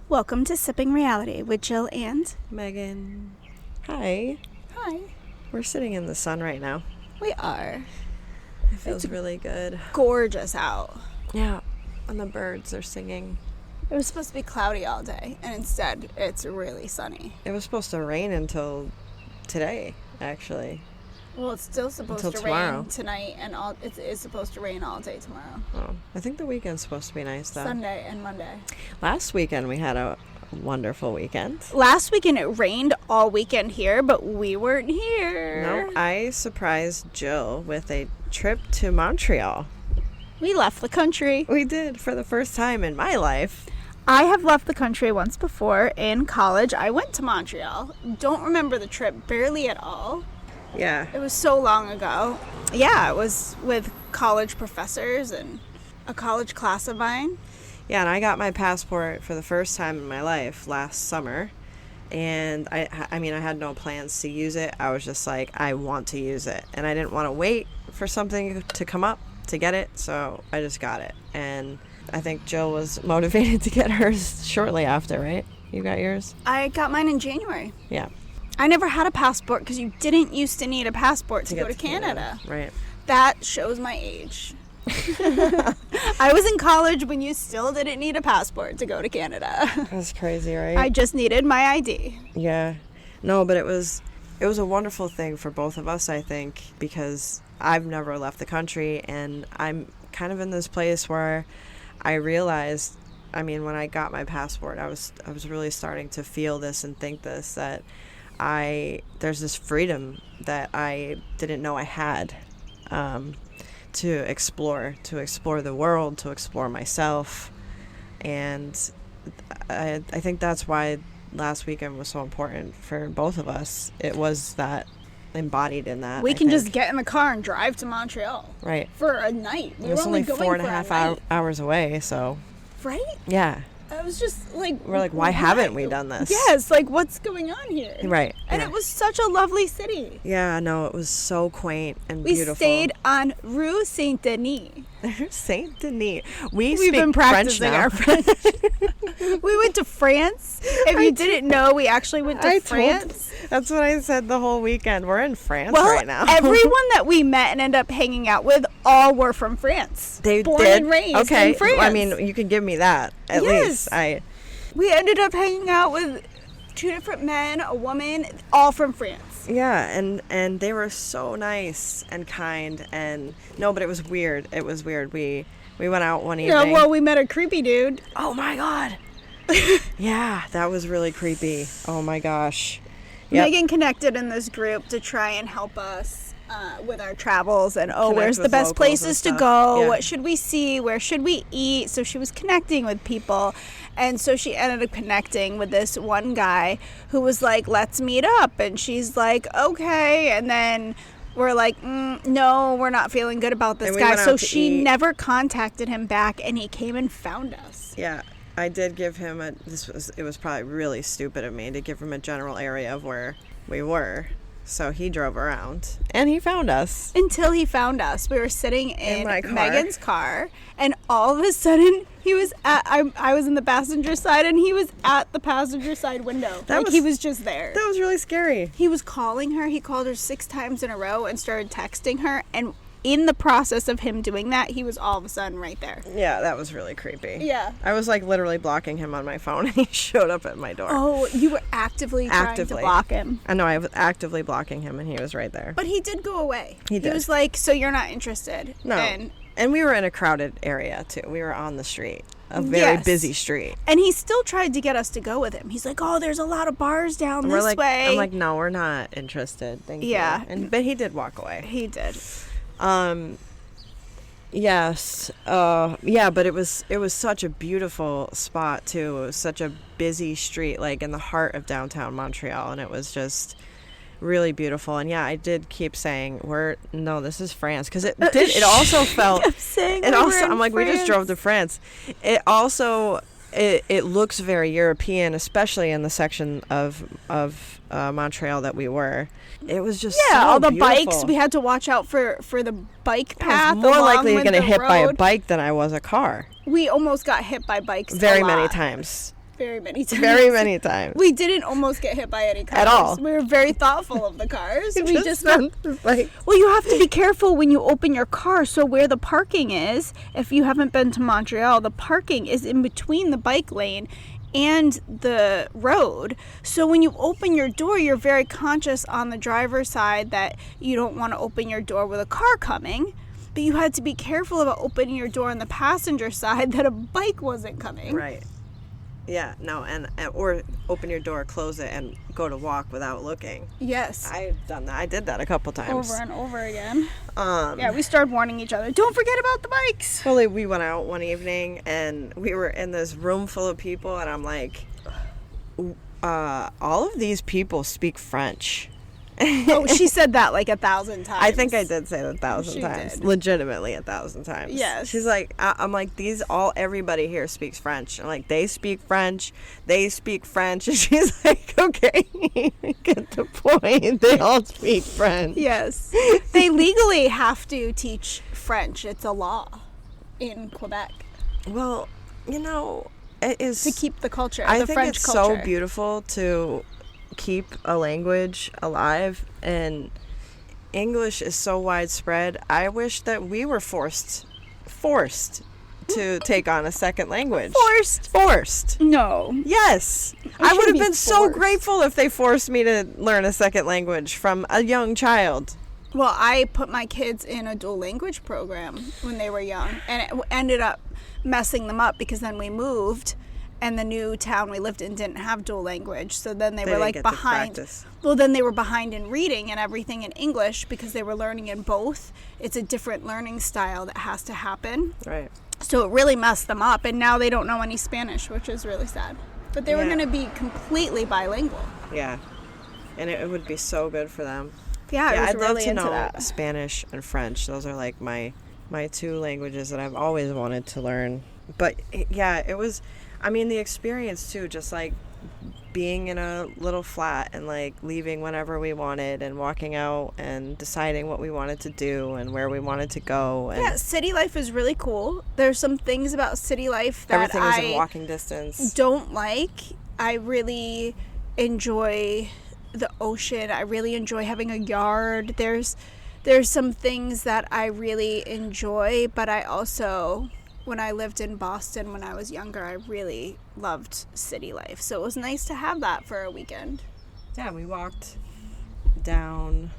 Welcome to Sipping Reality with Jill and Megan. Hi. Hi. We're sitting in the sun right now. We are. It feels really good. Gorgeous out. Yeah. And the birds are singing. It was supposed to be cloudy all day, and instead it's really sunny. It was supposed to rain until today, actually. Well, it's still supposed Until to tomorrow. rain tonight, and it is supposed to rain all day tomorrow. Oh, I think the weekend's supposed to be nice, though. Sunday and Monday. Last weekend we had a wonderful weekend. Last weekend it rained all weekend here, but we weren't here. No, I surprised Jill with a trip to Montreal. We left the country. We did, for the first time in my life. I have left the country once before in college. I went to Montreal. Don't remember the trip barely at all. Yeah. It was so long ago. Yeah, it was with college professors and a college class of mine. Yeah, and I got my passport for the first time in my life last summer. And I mean, I had no plans to use it. I was just like, I want to use it. And I didn't want to wait for something to come up to get it. So I just got it. And I think Jill was motivated to get hers shortly after, right? You got yours? I got mine in January. Yeah. I never had a passport because you didn't used to need a passport to go to Canada. Right. That shows my age. I was in college when you still didn't need a passport to go to Canada. That's crazy, right? I just needed my ID. Yeah. No, but it was a wonderful thing for both of us, I think, because I've never left the country, and I'm kind of in this place where I realized, I mean, when I got my passport, I was really starting to feel this and think this, that there's this freedom that I didn't know I had, to explore the world, to explore myself. And I think that's why last weekend was so important for both of us. It was that embodied in that. We can just get in the car and drive to Montreal. Right. For a night. We It was were only going 4.5 hours away, so. Right? Yeah. I was just like... We're like, why haven't we done this? Yes, like, what's going on here? Right. And yeah. It was such a lovely city. Yeah, no, it was so quaint and We beautiful. stayed on Rue Saint Denis. Saint Denis. We've been practicing French now. our French. We went to France. If you didn't know, we actually went to France. That's what I said the whole weekend. We're in France Well, right now. everyone that we met and ended up hanging out with all were from France. They Born did? and raised okay. in France. I mean, you can give me that at Yes. least. We ended up hanging out with 2 different men, a woman, all from France. Yeah, and they were so nice and kind, and no, but it was weird. It was weird. We went out one evening. Yeah, well, we met a creepy dude. Oh my god. Yeah, that was really creepy. Oh my gosh. Yep. Megan connected in this group to try and help us with our travels and Connect where's the with best locals places and to stuff. go, Yeah. what should we see, where should we eat. So she was connecting with people, and so she ended up connecting with this one guy who was like, let's meet up, and she's like, okay, and then we're like, no, we're not feeling good about this And we guy. went So out to she eat. never contacted him back, and he came and found us. Yeah, I did give him it was probably really stupid of me to give him a general area of where we were. So he drove around and he found us. Until he found us. We were sitting in my car. Megan's car, and all of a sudden he was I was in the passenger side, and he was at the passenger side window. He was just there. That was really scary. He was calling her. He called her 6 times in a row and started texting her, and in the process of him doing that, he was all of a sudden right there. Yeah, that was really creepy. Yeah. I was like literally blocking him on my phone, and he showed up at my door. Oh, you were actively trying to block him. I know, I was actively blocking him, and he was right there. But he did go away. He did. He was like, so you're not interested? No. And we were in a crowded area, too. We were on the street, a very busy street. And he still tried to get us to go with him. He's like, oh, there's a lot of bars down And this way. I'm like, no, we're not interested. Thank you. Yeah. But he did walk away. He did. Yes. Yeah, but it was such a beautiful spot, too. It was such a busy street, like in the heart of downtown Montreal, and it was just really beautiful. And yeah, I did keep saying this is France, because it also felt kept saying I'm like, we just drove to France. It also it looks very European, especially in the section of Montreal that we were. It was just all the beautiful. bikes. We had to watch out for the bike path. I was more likely to get hit by a road. bike than I was a car. We almost got hit by bikes Very a many lot. times. Very many times. Very many times. We didn't almost get hit by any cars. At all. We were very thoughtful of the cars. We just like... Well, you have to be careful when you open your car. So where the parking is, if you haven't been to Montreal, the parking is in between the bike lane and the road. So when you open your door, you're very conscious on the driver's side that you don't want to open your door with a car coming. But you had to be careful about opening your door on the passenger side that a bike wasn't coming. Right. Yeah, no, and or open your door, close it, and go to walk without looking. Yes. I've done that. I did that a couple times. Over and over again. Yeah, we started warning each other, don't forget about the bikes. Well, we went out one evening, and we were in this room full of people, and I'm like, all of these people speak French. Oh, she said that like 1,000 times. I think I did say it 1,000 times. Did. Legitimately 1,000 times. Yes. She's like, I'm like, everybody here speaks French. I'm like, they speak French. They speak French. And she's like, okay, get the point. They all speak French. Yes. They legally have to teach French. It's a law in Quebec. Well, you know, it is. To keep the culture, I the think French it's culture. so beautiful to keep a language alive, and English is so widespread. I wish that we were forced to take on a second language. Forced. No. Yes. I would have been so grateful if they forced me to learn a second language from a young child. Well, I put my kids in a dual language program when they were young, and it ended up messing them up because then we moved. And the new town we lived in didn't have dual language. So then they were like behind. Well, then they were behind in reading and everything in English because they were learning in both. It's a different learning style that has to happen. Right. So it really messed them up. And now they don't know any Spanish, which is really sad. But they were going to be completely bilingual. Yeah. And it would be so good for them. Yeah, I was I'd really love to into know that. Spanish and French. Those are like my two languages that I've always wanted to learn. But yeah, it was... I mean, the experience, too, just, like, being in a little flat and, like, leaving whenever we wanted and walking out and deciding what we wanted to do and where we wanted to go. And yeah, city life is really cool. There's some things about city life that everything is in walking distance. Don't like. I really enjoy the ocean. I really enjoy having a yard. There's some things that I really enjoy, but I also... When I lived in Boston when I was younger, I really loved city life. So it was nice to have that for a weekend. Yeah, we walked down,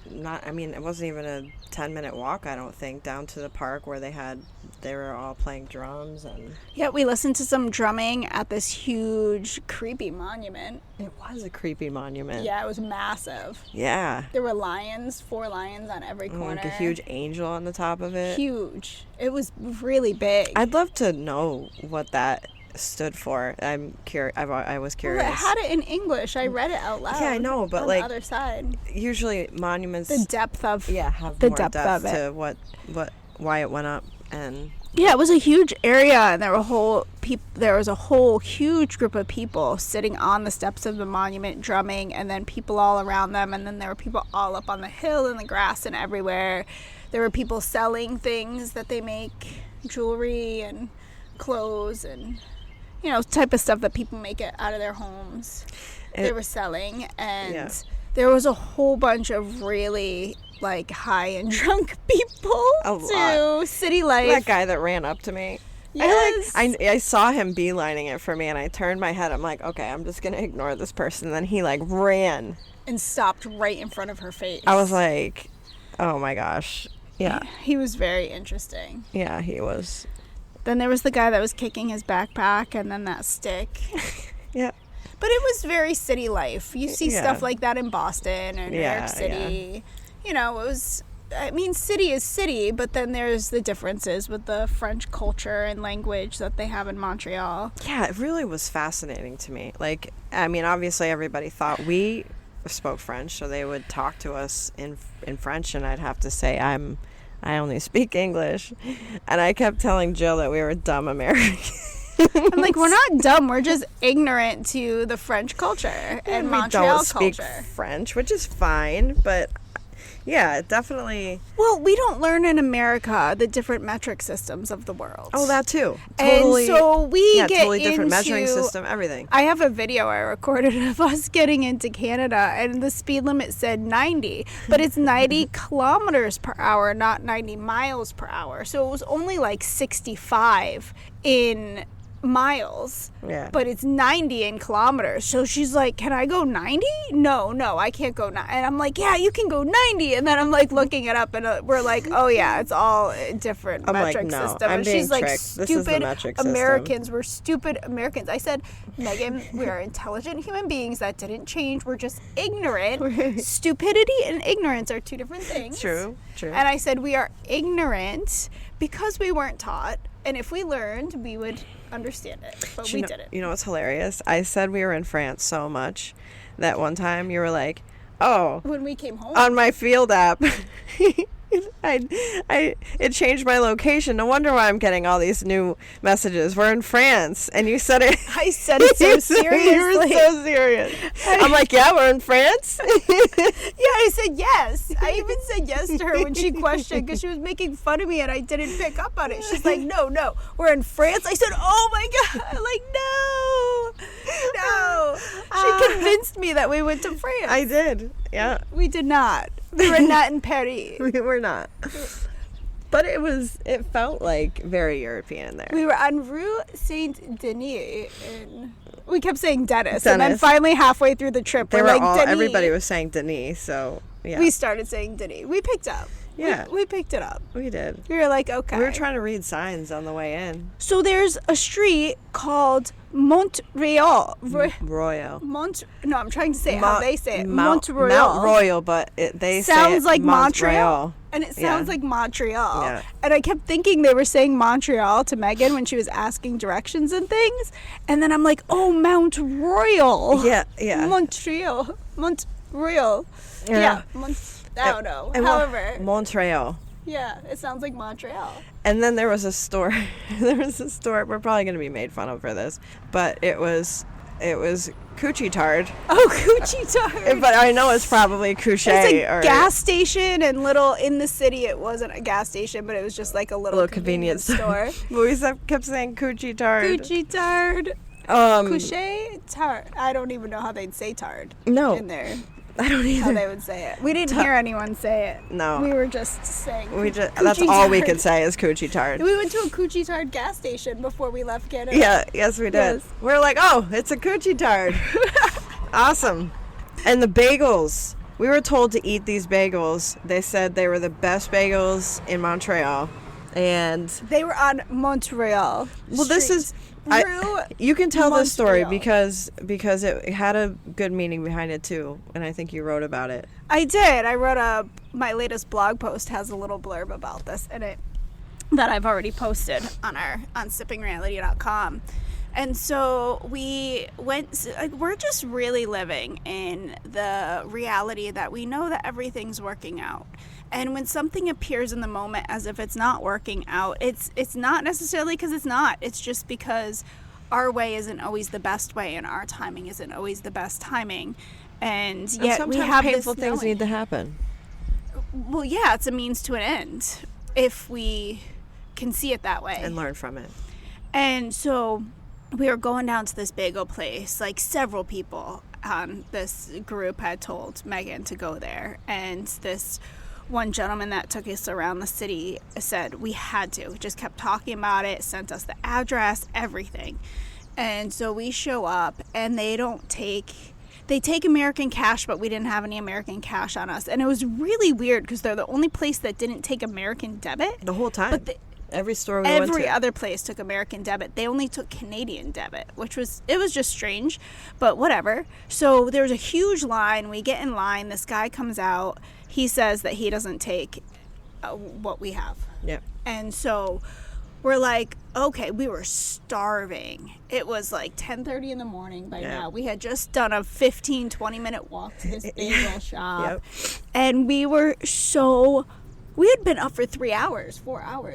it wasn't even a 10-minute walk, I don't think, down to the park where they were all playing drums. And yeah, we listened to some drumming at this huge, creepy monument. It was a creepy monument. Yeah, it was massive. Yeah. There were 4 lions on every corner. Like a huge angel on the top of it. Huge. It was really big. I'd love to know what that stood for. I'm curious. I was curious. Well, it had it in English. I read it out loud. Yeah, I know, but on like the other side. Usually monuments. The depth of have the more depth of it. To why it went up and. Yeah, it was a huge area, and there was a whole huge group of people sitting on the steps of the monument drumming, and then people all around them, and then there were people all up on the hill and the grass and everywhere. There were people selling things that they make, jewelry and clothes and type of stuff that people make it out of their homes. They were selling, and there was a whole bunch of really like high and drunk people to city life. That guy that ran up to me. Yes. I saw him beelining it for me, and I turned my head. I'm like, okay, I'm just gonna ignore this person. And then he like ran and stopped right in front of her face. I was like, oh my gosh. Yeah. He was very interesting. Yeah, he was. Then there was the guy that was kicking his backpack, and then that stick. Yeah. But it was very city life. You see stuff like that in Boston or New York City. It was, city is city, but then there's the differences with the French culture and language that they have in Montreal. Yeah, it really was fascinating to me. Like, obviously everybody thought we spoke French, so they would talk to us in French, and I'd have to say, I only speak English. And I kept telling Jill that we were dumb Americans. I'm like, we're not dumb. We're just ignorant to the French culture and Montreal culture. We don't speak French, which is fine, but... Yeah, it definitely. Well, we don't learn in America the different metric systems of the world. Oh, that too. Totally. And so we get totally different into, measuring system, everything. I have a video I recorded of us getting into Canada, and the speed limit said 90, but it's 90 kilometers per hour, not 90 miles per hour. So it was only like 65 in miles, but it's 90 in kilometers. So she's like, can I go 90? No, I can't go 90. And I'm like, yeah, you can go 90. And then I'm like looking it up, and we're like, oh yeah, it's all a different metric system. And she's like, stupid Americans. We're stupid Americans. I said, Megan, we are intelligent human beings that didn't change. We're just ignorant. Stupidity and ignorance are two different things. True. And I said, we are ignorant because we weren't taught. And if we learned, we would understand it, but we didn't. You know what's hilarious? I said we were in France so much that one time you were like, oh, when we came home on my field app it changed my location. No wonder why I'm getting all these new messages. We're in France. And you said it. I said it so seriously. You were so serious. I'm like, yeah, we're in France. Yeah, I said yes. I even said yes to her when she questioned, because she was making fun of me and I didn't pick up on it. She's like, no, we're in France. I said, oh my God. I'm like, no. She convinced me that we went to France. I did. Yeah. We did not. We were not in Paris. We were not. But it felt like very European there. We were on Rue Saint Denis, and we kept saying Dennis. And then finally halfway through the trip, we're like, Denis. Everybody was saying Denis, so yeah. We started saying Denis. We picked up. Yeah. We picked it up. We did. We were like, okay. We were trying to read signs on the way in. So there's a street called Montreal. Royal. No, I'm trying to say how they say it. Montreal. Mount Royal, but they sounds say like Montreal. And it sounds like Montreal. Yeah. And I kept thinking they were saying Montreal to Megan when she was asking directions and things. And then I'm like, oh, Mount Royal. Yeah. Montreal. Yeah. I don't know. However. Montreal. Yeah, it sounds like Montreal. And then there was a store. We're probably going to be made fun of for this, but it was Coochie Tard. Oh, Coochie Tard. But I know it's probably Couché. It's a gas station, and in the city it wasn't a gas station, but it was just like a little convenience store. But we kept saying Coochie Tard. Coochie Tard. Couché Tard. I don't even know how they'd say Tard. No. In there. I don't either. How they would say it. We didn't hear anyone say it. No. We were just saying that's all we could say is Coochie Tard. We went to a Coochie Tard gas station before we left Canada. Yeah, yes we did. Yes. We were like, oh, it's a Coochie Tard. Awesome. And the bagels. We were told to eat these bagels. They said they were the best bagels in Montreal. And they were on Montreal. Well, this is... you can tell this story because it had a good meaning behind it too, and I think you wrote about it. I did. I wrote my latest blog post has a little blurb about this in it that I've already posted on sippingreality.com. And so we're just really living in the reality that we know that everything's working out. And when something appears in the moment as if it's not working out, it's not necessarily because it's not. It's just because our way isn't always the best way, and our timing isn't always the best timing. And yet we have painful things need to happen. Well, yeah, it's a means to an end if we can see it that way and learn from it. And so we were going down to this bagel place. Like, several people on this group had told Megan to go there, and this one gentleman that took us around the city said we had to. We just kept talking about it, sent us the address, everything. And so we show up, and they take American cash, but we didn't have any American cash on us. And it was really weird because they're the only place that didn't take American debit. The whole time. But every store we went to. Every other place took American debit. They only took Canadian debit, it was just strange, but whatever. So there was a huge line. We get in line. This guy comes out. He says that he doesn't take what we have. Yeah. And so we're like, okay, we were starving. It was like 10:30 in the morning by now. We had just done a 15-20 minute walk to this bagel shop. Yep. And we had been up for 4 hours.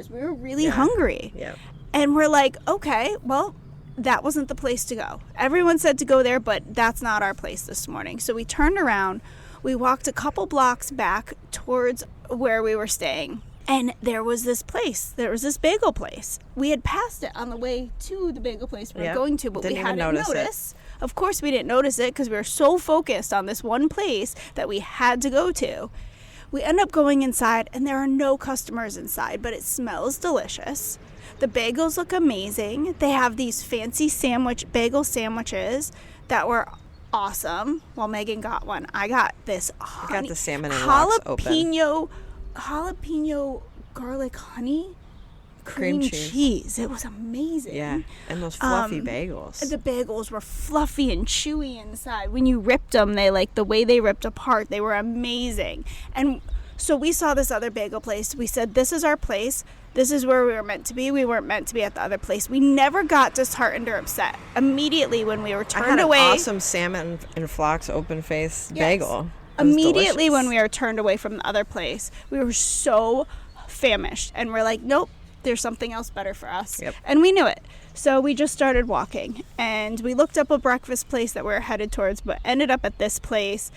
We were really hungry. Yeah. And we're like, okay, well, that wasn't the place to go. Everyone said to go there, but that's not our place this morning. So we turned around. We walked a couple blocks back towards where we were staying. And there was this place. There was this bagel place. We had passed it on the way to the bagel place we were going to, but we hadn't noticed. Of course, we didn't notice it because we were so focused on this one place that we had to go to. We end up going inside, and there are no customers inside, but it smells delicious. The bagels look amazing. They have these fancy bagel sandwiches that were awesome. Well, Megan got one. I got this I got the salmon and lox open. Jalapeno garlic honey cream cheese. It was amazing. Yeah, and those fluffy bagels. The bagels were fluffy and chewy inside. When you ripped them, the way they ripped apart, they were amazing. And so we saw this other bagel place. We said, this is our place. This is where we were meant to be. We weren't meant to be at the other place. We never got disheartened or upset. Immediately when we were turned away. I had an awesome salmon and flax open-faced bagel. Immediately when we were turned away from the other place, we were so famished. And we're like, nope, there's something else better for us. Yep. And we knew it. So we just started walking. And we looked up a breakfast place that we were headed towards, but ended up at this place.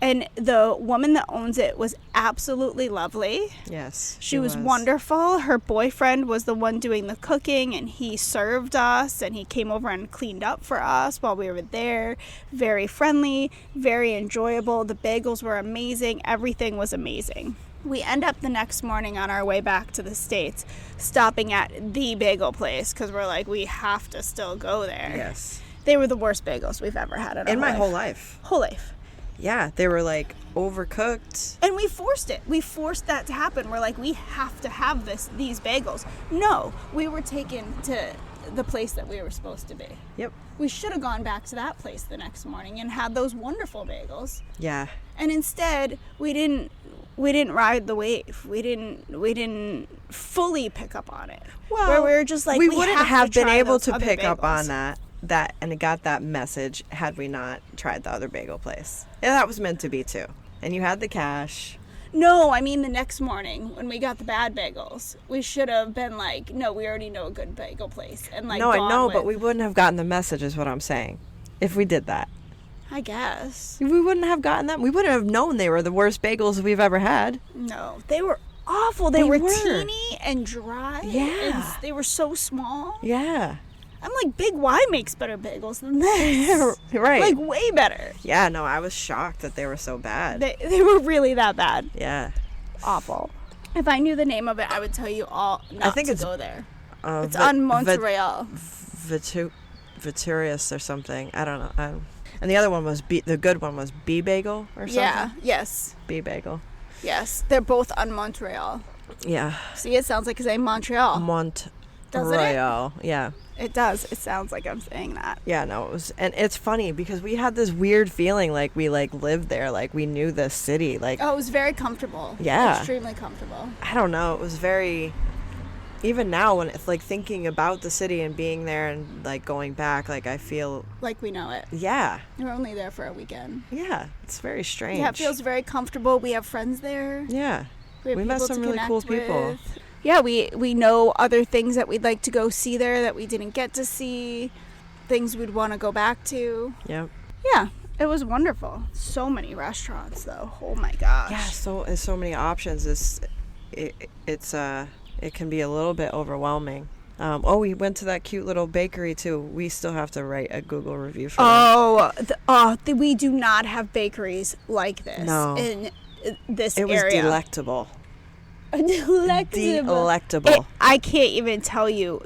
And the woman that owns it was absolutely lovely. Yes. She was wonderful. Her boyfriend was the one doing the cooking, and he served us, and he came over and cleaned up for us while we were there. Very friendly, very enjoyable. The bagels were amazing. Everything was amazing. We end up the next morning on our way back to the States, stopping at the bagel place because we're like, we have to still go there. Yes. They were the worst bagels we've ever had in my whole life. Whole life. Yeah, they were like overcooked. And we forced it. We forced that to happen. We're like, we have to have these bagels. No, we were taken to the place that we were supposed to be. Yep. We should have gone back to that place the next morning and had those wonderful bagels. Yeah. And instead, we didn't ride the wave. We didn't fully pick up on it. Well, where we were just like, we wouldn't have been able to pick bagels. up on that and got that message had we not tried the other bagel place. And that was meant to be too. And you had the cash. No, I mean the next morning when we got the bad bagels, we should have been like, no, we already know a good bagel place. And like, no, I know, but we wouldn't have gotten the message is what I'm saying if we did that. I guess. We wouldn't have gotten that. We wouldn't have known they were the worst bagels we've ever had. No, they were awful. They were teeny and dry. Yeah. And they were so small. Yeah. I'm like, Big Y makes better bagels than this. Right. Like, way better. Yeah, no, I was shocked that they were so bad. They were really that bad. Yeah. Awful. If I knew the name of it, I would tell you all not to go there. It's on Montreal. Viturious or something. I don't know. And the other one was the good one was B Bagel or something? Yeah, yes. B Bagel. Yes, they're both on Montreal. Yeah. See, it sounds like it's saying Montreal. Montreal, yeah. It does. It sounds like I'm saying that. Yeah, no, it was, and it's funny because we had this weird feeling like we like lived there, like we knew the city, like. Oh, it was very comfortable. Yeah. Extremely comfortable. I don't know. It was very. Even now, when it's like thinking about the city and being there and like going back, like I feel like we know it. Yeah. We're only there for a weekend. Yeah, it's very strange. Yeah, it feels very comfortable. We have friends there. Yeah. We met some really cool people. Yeah, we know other things that we'd like to go see there that we didn't get to see, things we'd want to go back to. Yep. Yeah, it was wonderful. So many restaurants, though. Oh my gosh. Yeah, so many options. It can be a little bit overwhelming. We went to that cute little bakery too. We still have to write a Google review for that. We do not have bakeries like this in this area. It was delectable. Delectable. I can't even tell you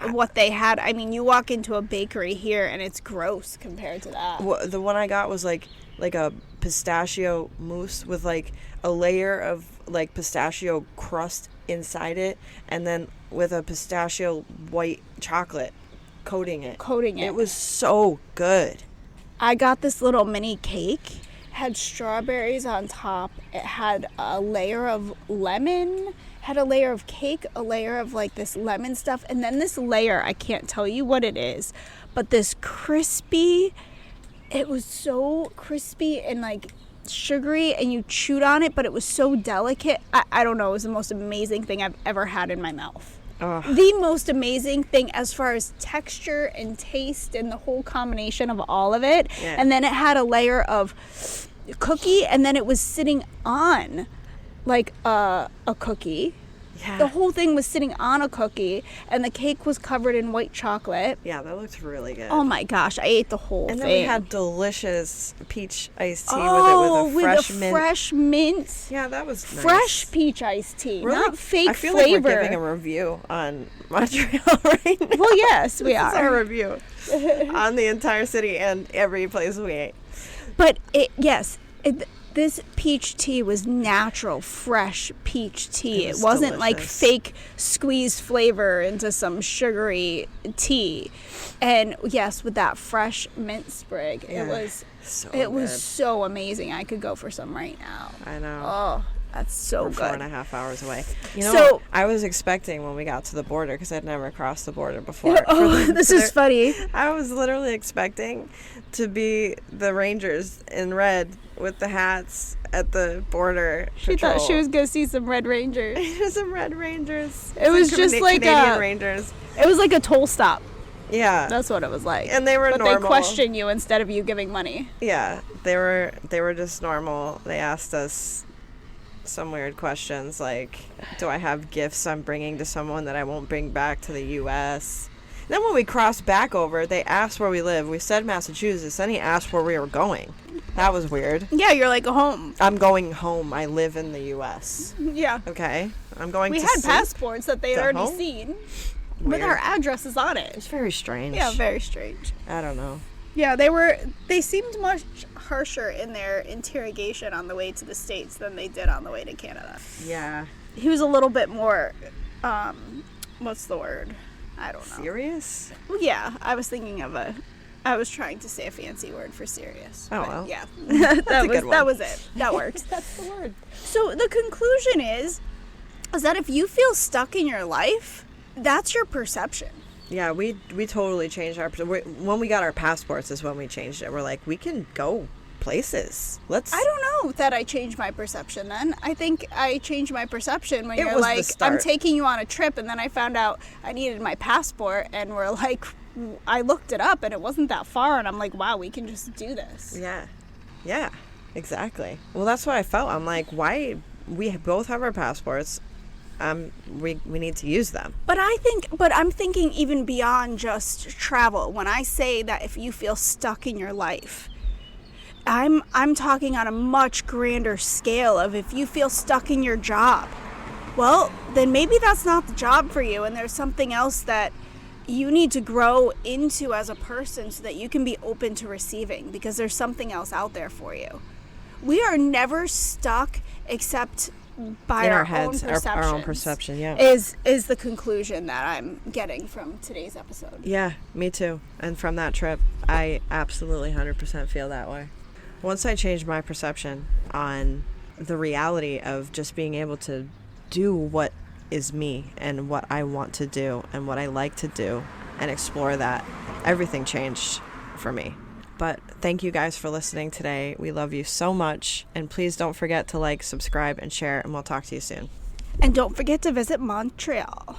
what they had. I mean, you walk into a bakery here and it's gross compared to that. The one I got was like a pistachio mousse with like a layer of like pistachio crust inside it, and then with a pistachio white chocolate coating it. It was so good. I got this little mini cake. Had strawberries on top. It had a layer of lemon, had a layer of cake, a layer of like this lemon stuff, and then this layer, I can't tell you what it is, but this crispy, it was so crispy and like sugary, and you chewed on it, but it was so delicate. I don't know, it was the most amazing thing I've ever had in my mouth. The most amazing thing as far as texture and taste and the whole combination of all of it. Yeah. And then it had a layer of cookie, and then it was sitting on like a cookie. Yeah. The whole thing was sitting on a cookie, and the cake was covered in white chocolate. Yeah, that looked really good. Oh my gosh, I ate the whole thing. And then we had delicious peach iced tea with with a mint. fresh mint. Yeah, that was nice. Fresh peach iced tea, We're not like, fake I feel flavor. like we're giving a review on Montreal right now. Well, yes, we This is are. our review on the entire city and every place we ate. But this peach tea was natural, fresh peach tea. It wasn't like delicious. fake squeezed flavor into some sugary tea. And yes, with that fresh mint sprig, Yeah, it was good. so amazing. I could go for some right now. I know. Oh, that's so We're good. 4.5 hours away. You know, So- I was expecting when we got to the border, because I'd never crossed the border before. This is funny. I was literally expecting to be the Rangers in red with the hats at the border. She thought she was gonna see some Red Rangers. Some Red Rangers. It was Some just like Canadian a- Rangers. It was like a toll stop. Yeah. That's what it was like. And they were but normal. they question you instead of you giving money. Yeah, they were just normal. They asked us some weird questions like, do I have gifts I'm bringing to someone that I won't bring back to the U.S.? Then when we crossed back over, they asked where we live. We said Massachusetts. Then he asked where we were going. That was weird. Yeah, you're like a home. I'm going home. I live in the U.S. Yeah. Okay? I'm going We to had see. passports that they'd The already home? seen with Weird. our addresses on it. It's very strange. Yeah, very strange. I don't know. Yeah, they seemed much harsher in their interrogation on the way to the States than they did on the way to Canada. Yeah. He was a little bit more, what's the word? I don't know. Serious? Yeah, I was trying to say a fancy word for serious. Oh, but well. Yeah. a good one. That was it. That works. That's the word. So the conclusion is that if you feel stuck in your life, that's your perception. Yeah, we totally changed when we got our passports is when we changed it. We're like, we can go places. I don't know that I changed my perception then. I think I changed my perception when It you're was the like, I'm start. taking you on a trip, and then I found out I needed my passport, and we're like, I looked it up, and it wasn't that far, and I'm like, wow, we can just do this. Yeah, exactly. Well, that's what I felt. I'm like, why? We both have our passports. We need to use them. But I'm thinking even beyond just travel. When I say that if you feel stuck in your life, I'm talking on a much grander scale of if you feel stuck in your job. Well, then maybe that's not the job for you, and there's something else that you need to grow into as a person so that you can be open to receiving, because there's something else out there for you. We are never stuck except by In our our heads, own our perceptions. own perception, yeah. Is the conclusion that I'm getting from today's episode. Yeah, me too. And from that trip, I absolutely 100% feel that way. Once I changed my perception on the reality of just being able to do what is me and what I want to do and what I like to do and explore that, everything changed for me. But thank you guys for listening today. We love you so much. And please don't forget to like, subscribe, and share. And we'll talk to you soon. And don't forget to visit Montreal.